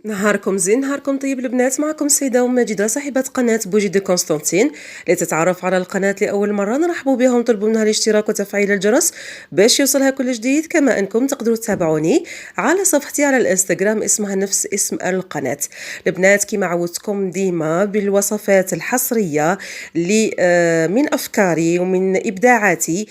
نهاركم زين، نهاركم طيب البنات. معكم السيدة ماجدة صاحبة قناة بوجي دي كونستانتين. لتتعرف على القناة لأول مرة نرحبوا بهم، طلبوا منها الاشتراك وتفعيل الجرس باش يوصلها كل جديد. كما أنكم تقدروا تتابعوني على صفحتي على الانستغرام اسمها نفس اسم القناة. البنات كما عودتكم ديما بالوصفات الحصرية اللي من أفكاري ومن إبداعاتي.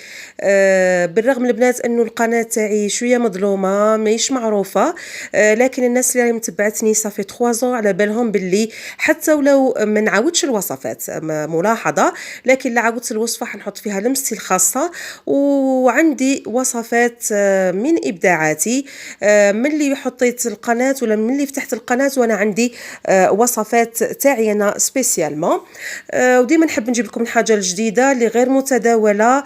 بالرغم البنات أنه القناة تاعي شوية مظلومة ماهيش معروفة، لكن الناس اللي متبعتني صافي 3 على بالهم باللي حتى ولو ما نعاودش الوصفات ملاحظه، لكن لا عاودت الوصفه حنحط فيها لمستي الخاصه. وعندي وصفات من ابداعاتي. من اللي حطيت القناه ولا من اللي فتحت القناه وانا عندي وصفات تاعي انا سبيسيالمون. وديما نحب نجيب لكم الحاجه الجديده اللي غير متداوله.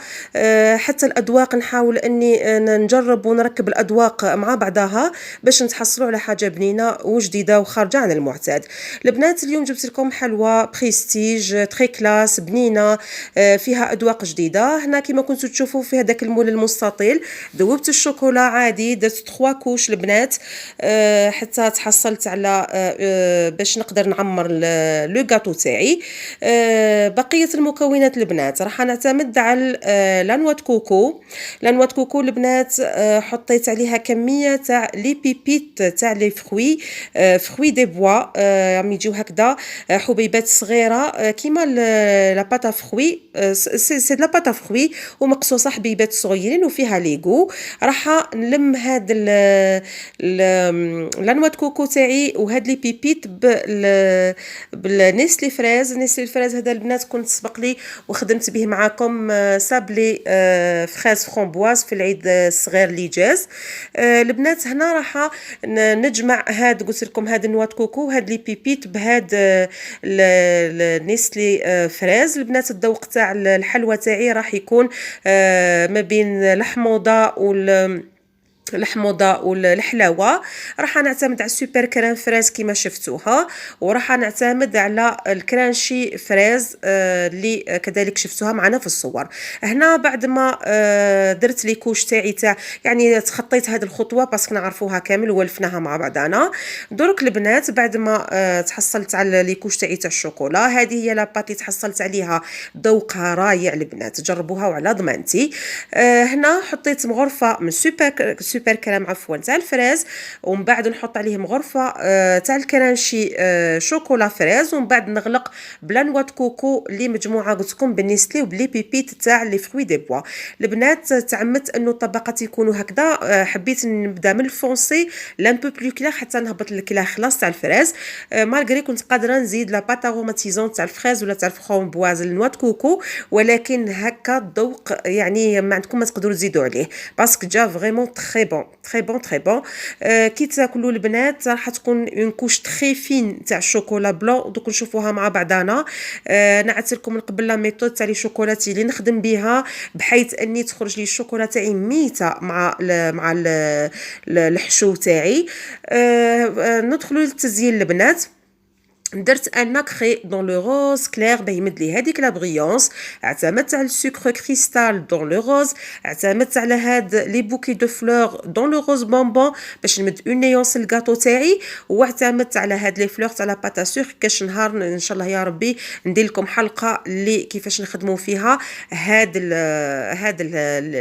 حتى الاذواق نحاول اني نجرب ونركب الاذواق مع بعضها باش نتحصلوا على حاجه بنينه وجديده وخارجه عن المعتاد. البنات اليوم جبت لكم حلوى بريستيج تري كلاس بنينه، فيها اذواق جديده. هنا كما كنتوا تشوفوا فيها داك المول المستطيل ذوبت الشوكولا عادي، درت 3 كوش البنات حتى تحصلت على باش نقدر نعمر لو غاتو تاعي. بقيه المكونات البنات راح نعتمد على لا نوا كوكو. لا نوا كوكو البنات حطيت عليها كميه تاع لي بيبيت تاع لي فروي، فروي دي بوا. راهم يجيو هكذا حبيبات صغيره كيما لا باتا فروي. سي لا باتا فروي ومقصوصه حبيبات صغيرين وفيها ليغو. راح نلم هاد لا نوا كوكو تاعي وهاد لي بيبيت بالنيسلي فريز. نيسلي فريز هذا البنات كنت سبق لي وخدمت به معاكم سابلي فريز فرامبواز في العيد الصغير اللي جاز. البنات هنا راح نجمع هاد قلت لكم هاد النوا كوكو وهاد لي بيبيت بهاد النيسلي فريز. البنات الذوق تاع الحلوى تاعي راح يكون ما بين الحموضه الحموضه والحلاوه. راح نعتمد على السوبر كريم فريز كما شفتوها، وراح نعتمد على الكرانشي فريز اللي كذلك شفتوها معنا في الصور. هنا بعد ما درت لي كوش تاعي تاع يعني تخطيت هذه الخطوه باسكو نعرفوها كامل وولفناها مع بعضنا. درك البنات بعد ما تحصلت على لي كوش تاعي تاع الشوكولا، هذه هي لاباط اللي تحصلت عليها ذوقها رائع البنات، جربوها وعلى ضمانتي. هنا حطيت مغرفه من سوبر كريم عفوا تاع الفريز، ومن بعد نحط عليه مغرفه تاع الكرانشي شوكولا فريز، ومن بعد نغلق بلا نوا كوكو اللي مجموعه قلت لكم بالنسلي وبلي بيبيت تاع لي فروي دي بوا. البنات تعمدت انه الطبقات يكونوا هكذا، حبيت نبدا من الفونسي لان بو بلو كلير حتى نهبط الكلاه خلاص تاع الفريز. مالغري كنت قادره نزيد لا بات اروماتيزون تاع الفريز ولا تاع الفرامبواز النوا كوكو، ولكن هكا الذوق يعني ما عندكم ما تقدروا تزيدوا عليه باسكو جا فريمون تري بون تري بون تري بون. كي تاكلوا البنات راح تكون اون كوش تري فين تاع الشوكولا بلون. دوك نشوفوها مع بعضنا. نعت لكم من قبل لا ميثود تاع لي شوكولاتي اللي نخدم بها بحيث اني تخرج لي الشوكولا تاعي ميته مع الحشو تاعي. ندخلوا للتزيين البنات. درت ان ناكري دون لو روز كلير باه يمد لي هذيك لا بريونس. اعتمدت على السكر كريستال دون لو روز، اعتمدت على هاد لي بوكي دو فلور دون لو روز بونبون باش نمد اون نيونس الكاطو تاعي، واعتمدت على هاد لي فلور تاع لا باتا سوغ. كاش نهار ان شاء الله يا ربي ندير لكم حلقه اللي كيفاش نخدموا فيها هاد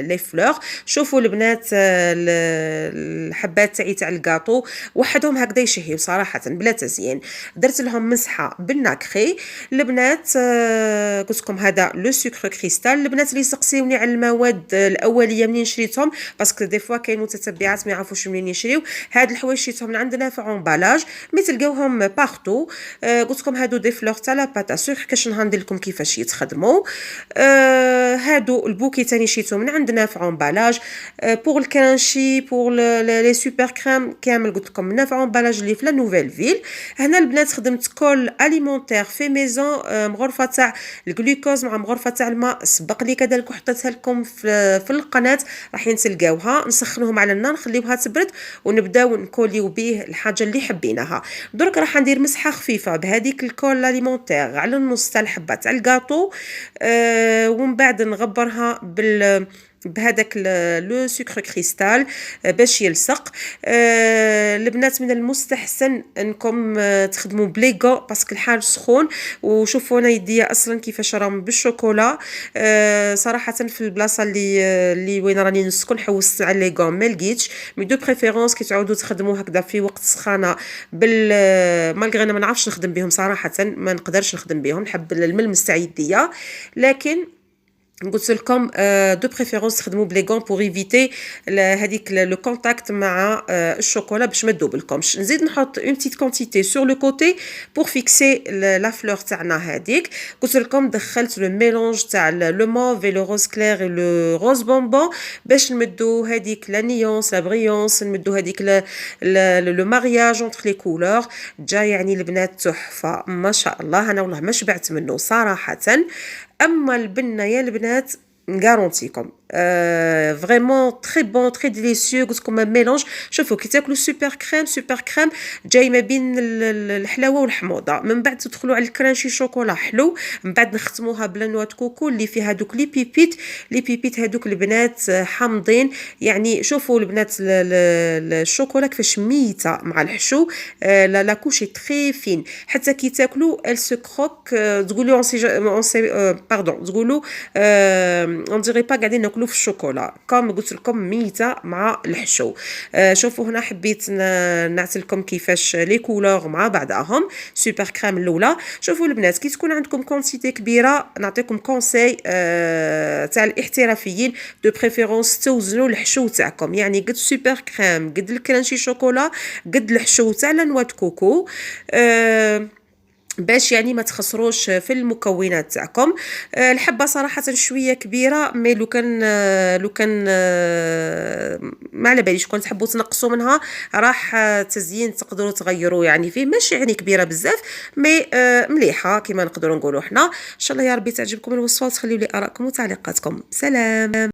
لي فلور. شوفوا البنات الحبات تاعي تاع الكاطو وحدهم هكذا يشهيو صراحه بلا تزيين. درت لهم مسحه بالناكري البنات. قلت لكم هذا لو سكر كريستال. البنات اللي سقسيوني على المواد الاوليه منين شريتهم باسكو دي فوا كاين متتبعات ما يعرفوش منين يشريو هاد الحوايج، شريتهم من عندنا في امبالاج مي تلقاوهم بارتو. قلت لكم هادو دي فلور تاع لا باتا سكر كاش نهار ندير لكم كيفاش يتخدموا. هادو البوكي تاني شريتهم من عندنا في امبالاج. بور الكرانشي بور لي سوبر كريم كامل قلت لكم من في امبالاج اللي في لا نوفيل فيل. هنا البنات خدمت كول اليمونتير في ميزون، مغرفه تاع الجلوكوز مع مغرفه تاع الماء سبق لي كذلك وحطيتها لكم في القناه راح تلقاوها. نسخنوهم على النار نخليوها تبرد ونبداو نكوليو به الحاجه اللي حبيناها. درك راح ندير مسحه خفيفه بهذيك الكول اليمونتير على النص تاع الحبه تاع الكاطو. ومن بعد نغبرها بهذاك لو سكر كريستال باش يلصق. البنات من المستحسن انكم تخدموا بليغو باسكو الحال سخون. وشوفوا انا يديا اصلا كيفاش راهم بالشوكولا. صراحه في البلاصه اللي وين راني نسكن حوست على لي غون ما لقيتش. مي دو بريفيرونس كي تعاودوا تخدموا هكذا في وقت سخانه بال مالغري انا ما نعرفش نخدم بهم صراحه، ما نقدرش نخدم بهم، نحب الملمس تاع يديا. لكن قلت لكم دو بريفيرونس تخدموا بلي غون بور ايفيتي هذيك لو كونتاكت مع الشوكولا باش ما تذوبلكمش. نزيد نحط اون بتيت كونتيتي سور لو كوتي بور فيكسي لا فلور تاعنا هذيك. قلت لكم دخلت لو ميلونج تاع لو موف لو روز كلير لو روز بونبون باش نمدو هذيك لا نيونس لا بريونس، نمدو هذيك لو مارياج اونتر لي كولور. جا يعني البنات تحفه ما شاء الله، انا والله ما شبعت منه صراحه. اما البنه يا البنات نغارونتيكم فريمون تري بون تري ديليسيو. قلت لكم ميلونج. شوفوا كي تاكلوا سوبر كريم، سوبر كريم جاي ما بين الحلاوه والحموضه، من بعد تدخلوا على الكرانشي شوكولا حلو، من بعد نختموها بلا نواه كوكو اللي فيها دوك لي بيبيت. لي بيبيت هذوك البنات حامضين. يعني شوفوا البنات الشوكولا كيفاش ميته مع الحشو. لا كوشي تري فين، حتى كي تاكلوا ال سو كروك. تقولوا اون سي باردون، تقولوا اون ديري با قاعدين ناكلوا في الشوكولا كم قلت لكم ميته مع الحشو. شوفوا هنا حبيت نعطيلكم كيفاش لي كولور مع بعضهم. سوبر كريم الاولى. شوفوا البنات كي تكون عندكم كونتيتي كبيره نعطيكم كونساي تاع الاحترافيين دو بريفيرونس توزنوا الحشو تاعكم، يعني قد سوبر كريم قد الكرانشي شوكولا قد الحشو تاع لا نوا كوكو. باش يعني ما تخسروش في المكونات تاعكم. الحبه صراحه شويه كبيره، مي لو كان ما على باليش كون تحبوا تنقصوا منها راح تزيين تقدروا تغيروا يعني فيه، ماشي يعني كبيره بزاف مي مليحه كما نقدروا نقولوا حنا. ان شاء الله يا ربي تعجبكم الوصفه وتخليوا لي ارائكم وتعليقاتكم. سلام.